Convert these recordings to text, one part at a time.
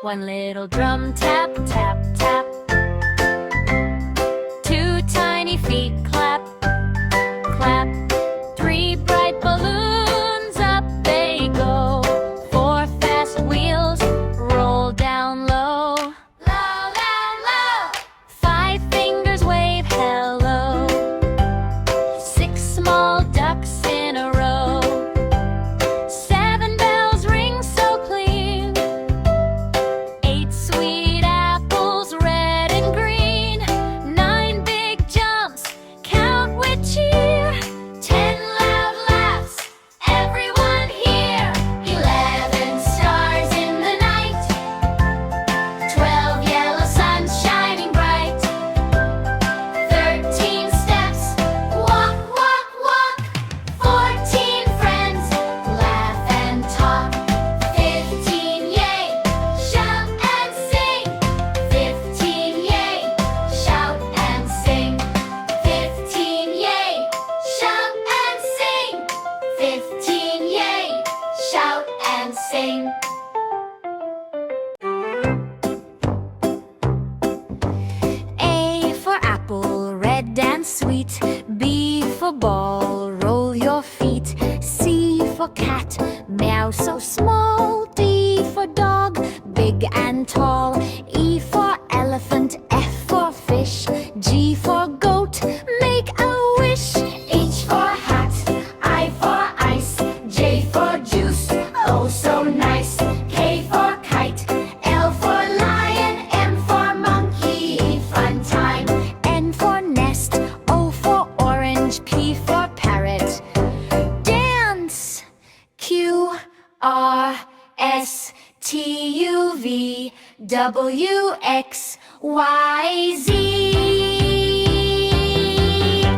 One little drum tap, tap, tap. Two tiny feet clap, clap. Three bright balloons, up they go. Four fast wheels roll down low. Low, low, low. Five fingers wave hello. Six small ducks in a row. Seven bells ring so clean. Eight sweet apples, red and green. Nine big jumps, count with cheer. 10 loud laughs, everyone here. 11 stars in the night. 12 yellow suns shining bright. 13 steps, walk, walk, walk. 14 friends, laugh and talk. 15 yay, shout and sing. 15 yay, shout and sing. 15 yay, shout and sing. 15 yay, shout and sing. A for apple, red and sweet. B for ball, roll your feet. C for cat, meow so small. D for dog, big and tall. E for elephant, F for fish. G for goat, make a wish. H for hat, I for ice. J for juice, oh so nice. K for kite, L for lion. M for monkey, fun time. N for nest, O for orange. P for parrot, dance. Q R S T U V W X Y Z.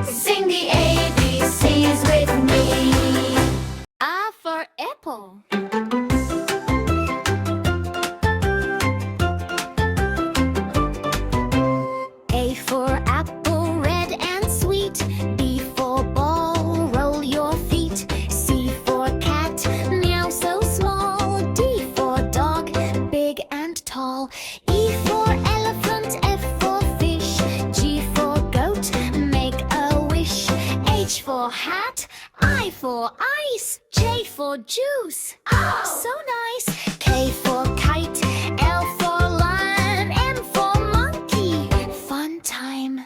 Sing the ABCs with me. A for apple. A for apple, red and sweet. B for ball, roll your feet. C for cat, meow so small. D for dog, big and tall. E for elephant, F for fish. G for goat, make a wish. H for hat, I for ice. J for juice, oh so nice. K for kite, L for lion. M for monkey, fun time.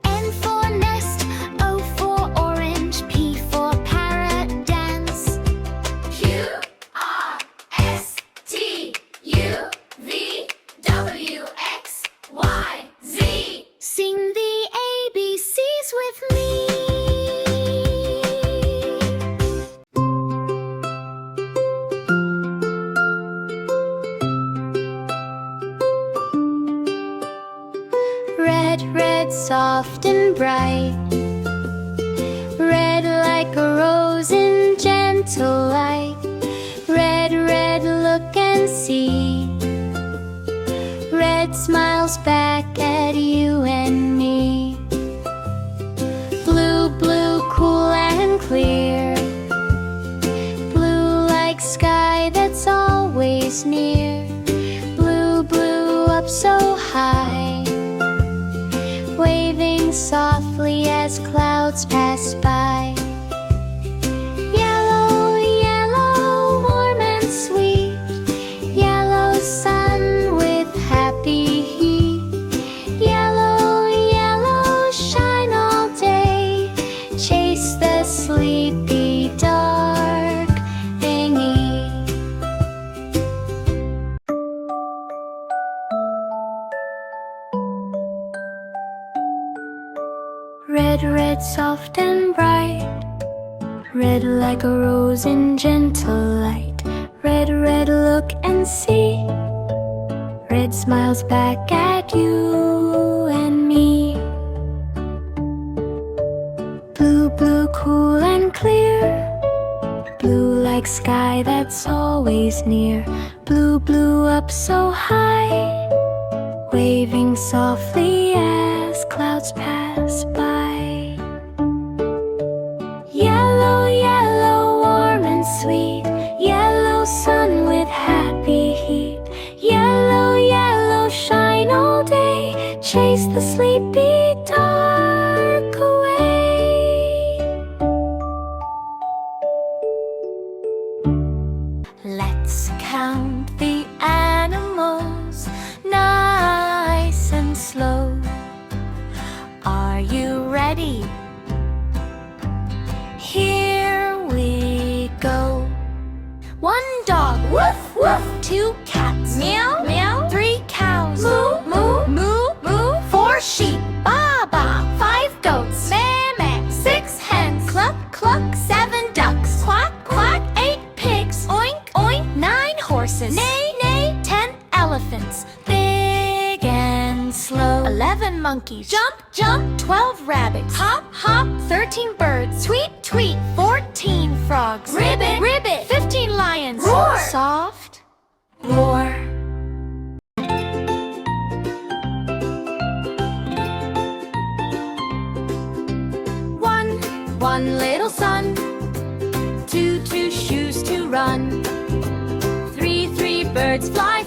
N for nest, O for orange. P for parrot, dance. Q R S T U V W X Y Z. Sing the ABCs with me. Red, red, soft and bright. Red like a rose in gentle light. Red, red, look and see. Red smiles back at you and me. Blue, blue, cool and clear. Blue like sky that's always near. Blue, blue, up so high. Waving softly as clouds pass by. Yellow, yellow, warm and sweet. Yellow sun with happy heat. Yellow, yellow, shine all day. Chase the sleepy dark thingy. Red, red, soft and bright. Red like a rose in gentle light. Red, red, look and see. Red smiles back at you and me. Blue, blue, cool and clear. Blue like sky that's always near. Blue, blue, up so high. Waving softly as clouds pass by. Yellow, yellow, the sleepy dark away. Let's count the animals nice and slow. Are you ready? Here we go. 1 dog, woof woof. 2 cats, meow meow. 3 cows, moo moo moo moo. 4 sheep, baa baa. 5 goats, meh meh. 6 hens, cluck cluck. 7 ducks, quack quack. 8 pigs, oink oink. 9 horses, neigh neigh. 10 elephants, big and slow. 11 monkeys, jump jump. 12 rabbits, hop hop. 13 birds, tweet tweet. 14 frogs, ribbit ribbit. 15 lions, roar. Soft roar. One little sun, two shoes to run. Three birds fly